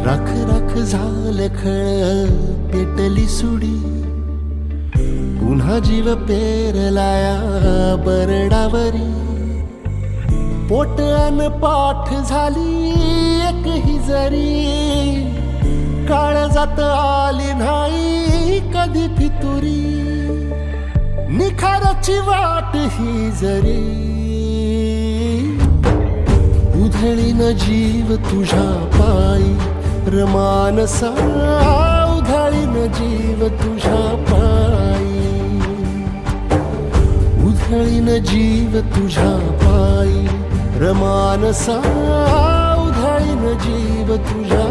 राख राख झालं खळ पेटली सुडी, पुन्हा जीव पेरलाया बरडावरी. पोट अन पाठ झाली एक ही जरी, काळजात आली नाही कधी फितुरी. निखाराची वाट ही जरी, उधळीन जीव तुझ्या पायी रमानसा. उधळीन जीव तुझ्या पायी, उधळीन जीव तुझ्या पायी रमानसा. उधळीन जीव तुझ्या